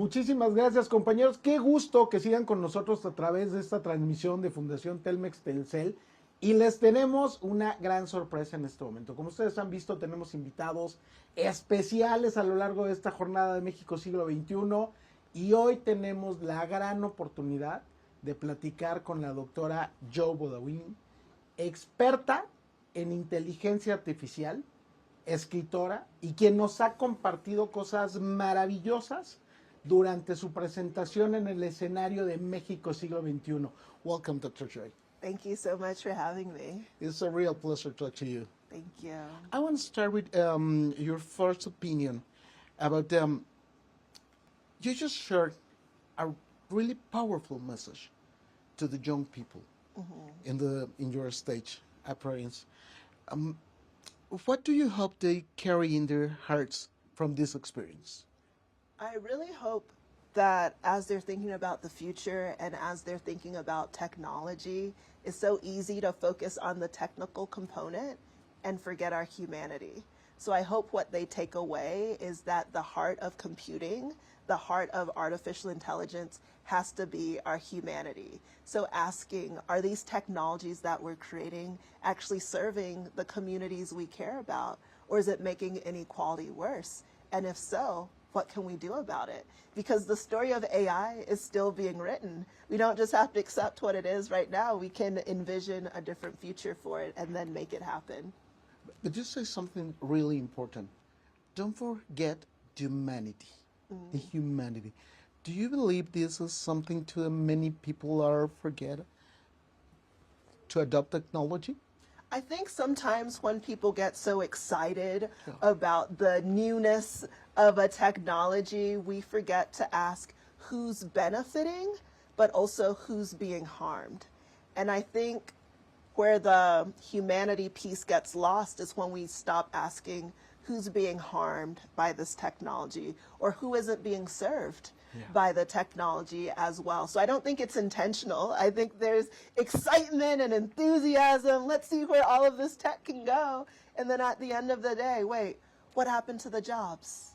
Muchísimas gracias, compañeros. Qué gusto que sigan con nosotros a través de esta transmisión de Fundación Telmex Telcel. Y les tenemos una gran sorpresa en este momento. Como ustedes han visto, tenemos invitados especiales a lo largo de esta jornada de México siglo XXI. Y hoy tenemos la gran oportunidad de platicar con la doctora Jo Bodawin, experta en inteligencia artificial, escritora y quien nos ha compartido cosas maravillosas durante su presentación en el escenario de México siglo XXI. Welcome, Dr. Joy. Thank you so much for having me. It's a real pleasure to talk to you. Thank you. I want to start with your first opinion about you just shared a really powerful message to the young people in your stage appearance. What do you hope they carry in their hearts from this experience? I really hope that as they're thinking about the future and as they're thinking about technology, it's so easy to focus on the technical component and forget our humanity. So I hope what they take away is that the heart of computing, the heart of artificial intelligence has to be our humanity. So asking, are these technologies that we're creating actually serving the communities we care about? Or is it making inequality worse? And if so, what can we do about it? Because the story of AI is still being written. We don't just have to accept what it is right now. We can envision a different future for it and then make it happen. But you say something really important. Don't forget humanity, the humanity. Do you believe this is something to many people are forget to adopt technology? I think sometimes when people get so excited about the newness of a technology, we forget to ask who's benefiting, but also who's being harmed. And I think where the humanity piece gets lost is when we stop asking who's being harmed by this technology or who isn't being served by the technology as well. So I don't think it's intentional. I think there's excitement and enthusiasm. Let's see where all of this tech can go. And then at the end of the day, wait, what happened to the jobs?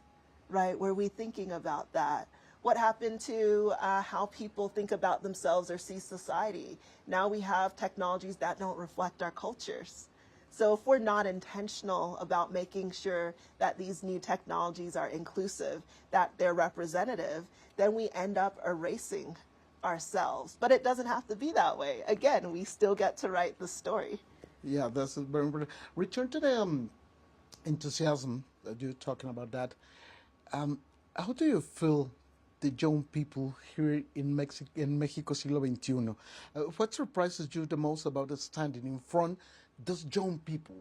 Right? Were we thinking about that? What happened to how people think about themselves or see society? Now we have technologies that don't reflect our cultures. So if we're not intentional about making sure that these new technologies are inclusive, that they're representative, then we end up erasing ourselves. But it doesn't have to be that way. Again, we still get to write the story. Yeah, that's very important. Return to the enthusiasm that you're talking about that. How do you feel the young people here in Mexico siglo XXI? What surprises you the most about standing in front those young people?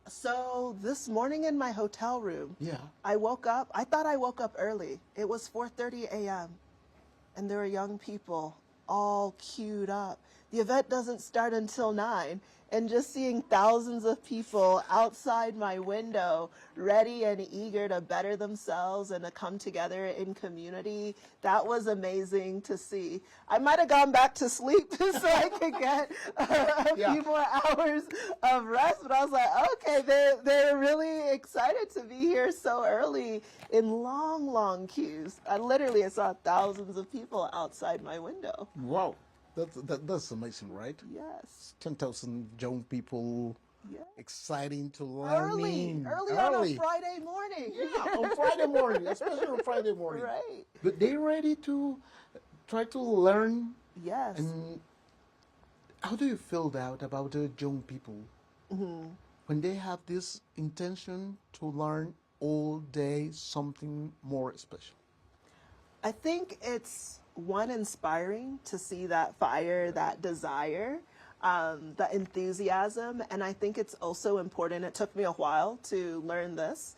So this morning in my hotel room, I thought I woke up early. It was 4:30 a.m. and there were young people all queued up. The event doesn't start until 9. And just seeing thousands of people outside my window, ready and eager to better themselves and to come together in community, that was amazing to see. I might have gone back to sleep so I could get a few more hours of rest, but I was like, okay, they're really excited to be here so early in long, long queues. I saw thousands of people outside my window. Wow. That's amazing, right? Yes. 10,000 young people, exciting to learn. Early on a Friday morning. Yeah, on Friday morning, especially on Friday morning. Right. But they're ready to try to learn. Yes. And how do you feel that about the young people when they have this intention to learn all day something more special? I think it's inspiring to see that fire, that desire, the enthusiasm. And I think it's also important. It took me a while to learn this,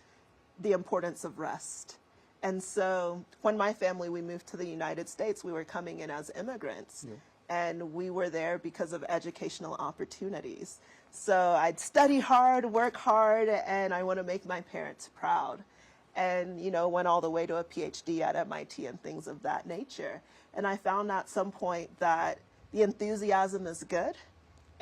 the importance of rest. And so when my family, we moved to the United States, we were coming in as immigrants. And we were there because of educational opportunities. So I'd study hard, work hard, and I want to make my parents proud. And, went all the way to a PhD at MIT and things of that nature. And I found at some point that the enthusiasm is good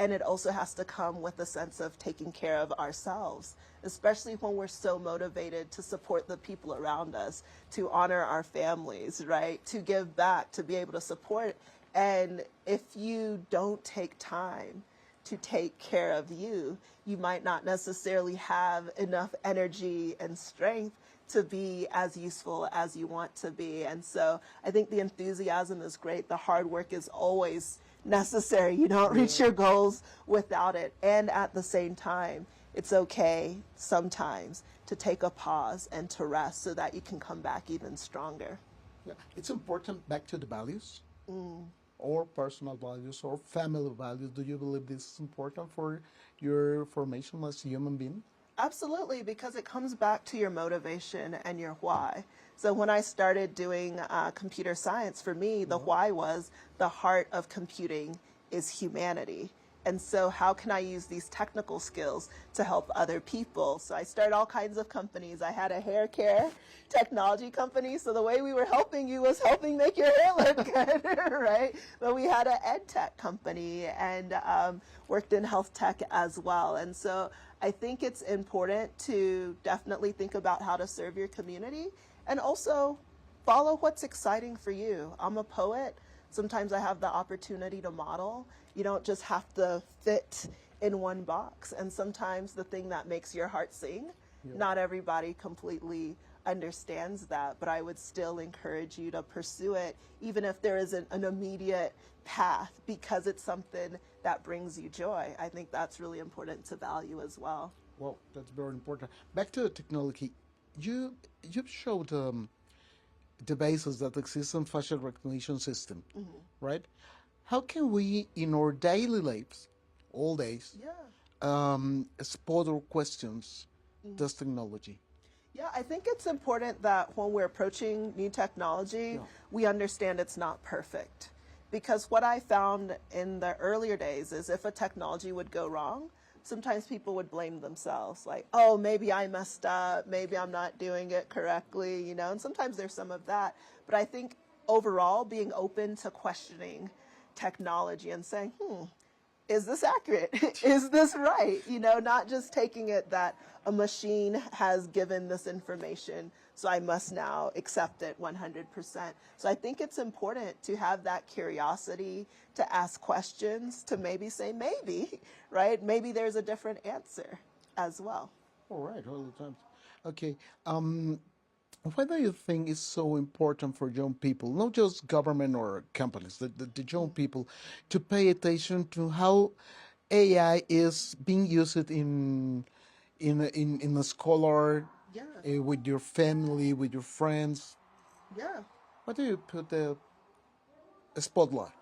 And it also has to come with a sense of taking care of ourselves, especially when we're so motivated to support the people around us, to honor our families, right? To give back, to be able to support. And if you don't take time to take care of you, you might not necessarily have enough energy and strength to be as useful as you want to be. And so I think the enthusiasm is great. The hard work is always necessary. You don't reach your goals without it. And at the same time, it's okay sometimes to take a pause and to rest so that you can come back even stronger. Yeah. It's important back to the values or personal values or family values. Do you believe this is important for your formation as a human being? Absolutely, because it comes back to your motivation and your why. So when I started doing computer science, for me, the why was the heart of computing is humanity. And so how can I use these technical skills to help other people? So I started all kinds of companies. I had a hair care technology company. So the way we were helping you was helping make your hair look good, right? But we had an ed tech company and worked in health tech as well. And so I think it's important to definitely think about how to serve your community and also follow what's exciting for you. I'm a poet. Sometimes I have the opportunity to model. You don't just have to fit in one box. And sometimes the thing that makes your heart sing, not everybody completely understands that, but I would still encourage you to pursue it, even if there isn't an immediate path, because it's something that brings you joy. I think that's really important to value as well. Well, that's very important. Back to the technology. You showed the basis that exists in facial recognition system, right? How can we, in our daily lives, all days, spot or questions this technology? Yeah, I think it's important that when we're approaching new technology, we understand it's not perfect. Because what I found in the earlier days is if a technology would go wrong, sometimes people would blame themselves, like, oh, maybe I messed up, maybe I'm not doing it correctly, you know, and sometimes there's some of that. But I think overall, being open to questioning technology and saying, is this accurate? Is this right? You know, not just taking it that a machine has given this information, so I must now accept it 100%. So I think it's important to have that curiosity, to ask questions, to maybe say maybe, right? Maybe there's a different answer as well. All right, all the time. Okay. Why do you think it's so important for young people, not just government or companies, the young people, to pay attention to how AI is being used in a scholar, with your family, with your friends? Yeah. Why do you put the spotlight?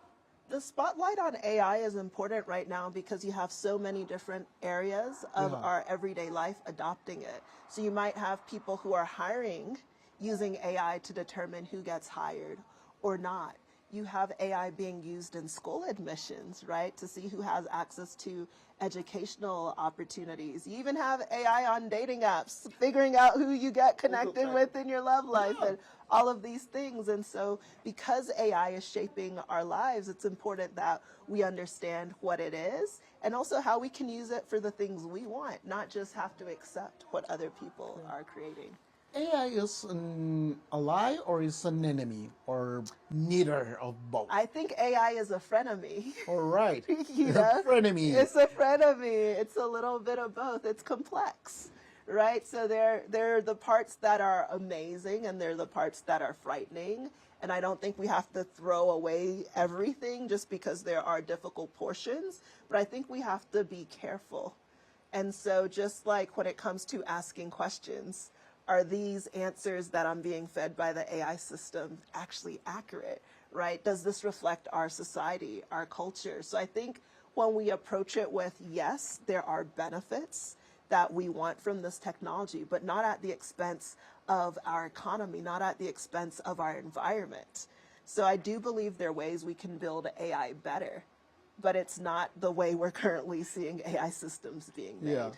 The spotlight on AI is important right now because you have so many different areas of our everyday life adopting it. So you might have people who are hiring using AI to determine who gets hired or not. You have AI being used in school admissions, right, to see who has access to educational opportunities. You even have AI on dating apps, figuring out who you get connected with in your love life and all of these things. And so because AI is shaping our lives, it's important that we understand what it is and also how we can use it for the things we want, not just have to accept what other people are creating. AI is an ally or is an enemy or neither of both? I think AI is a frenemy. All right. You know? Frenemy. It's a frenemy. It's a little bit of both. It's complex, right? So there are the parts that are amazing and there are the parts that are frightening. And I don't think we have to throw away everything just because there are difficult portions. But I think we have to be careful. And so just like when it comes to asking questions, are these answers that I'm being fed by the AI system actually accurate, right? Does this reflect our society, our culture? So I think when we approach it with, yes, there are benefits that we want from this technology, but not at the expense of our economy, not at the expense of our environment. So I do believe there are ways we can build AI better, but it's not the way we're currently seeing AI systems being made. Yeah.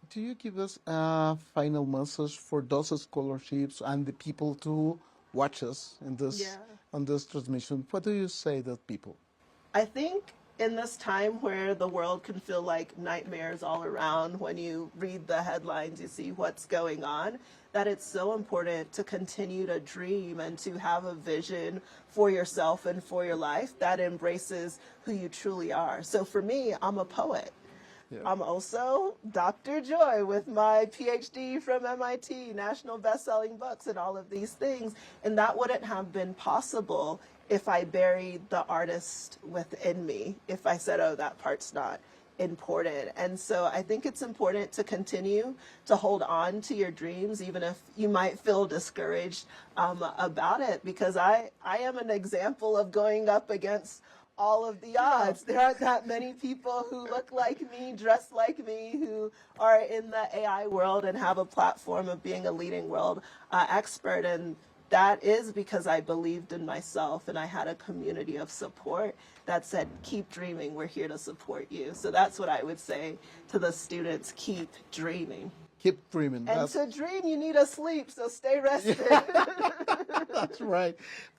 Do you give us a final message for those scholarships and the people to watch us in this on this transmission? What do you say to people? I think in this time where the world can feel like nightmares all around, when you read the headlines, you see what's going on, that it's so important to continue to dream and to have a vision for yourself and for your life that embraces who you truly are. So for me, I'm a poet. Yeah. I'm also Dr. Joy with my PhD from MIT, national best-selling books and all of these things. And that wouldn't have been possible if I buried the artist within me, if I said, oh, that part's not important. And so I think it's important to continue to hold on to your dreams, even if you might feel discouraged about it, because I am an example of going up against all of the odds. There aren't that many people who look like me, dress like me, who are in the AI world and have a platform of being a leading world expert. And that is because I believed in myself and I had a community of support that said, keep dreaming, we're here to support you. So that's what I would say to the students, keep dreaming. Keep dreaming. And to dream, you need a sleep, so stay rested. That's right.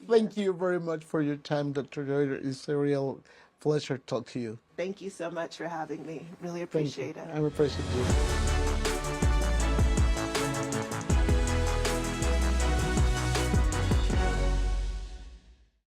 Thank you very much for your time, Dr. Joy. It's a real pleasure to talk to you. Thank you so much for having me. Really appreciate it. I appreciate you.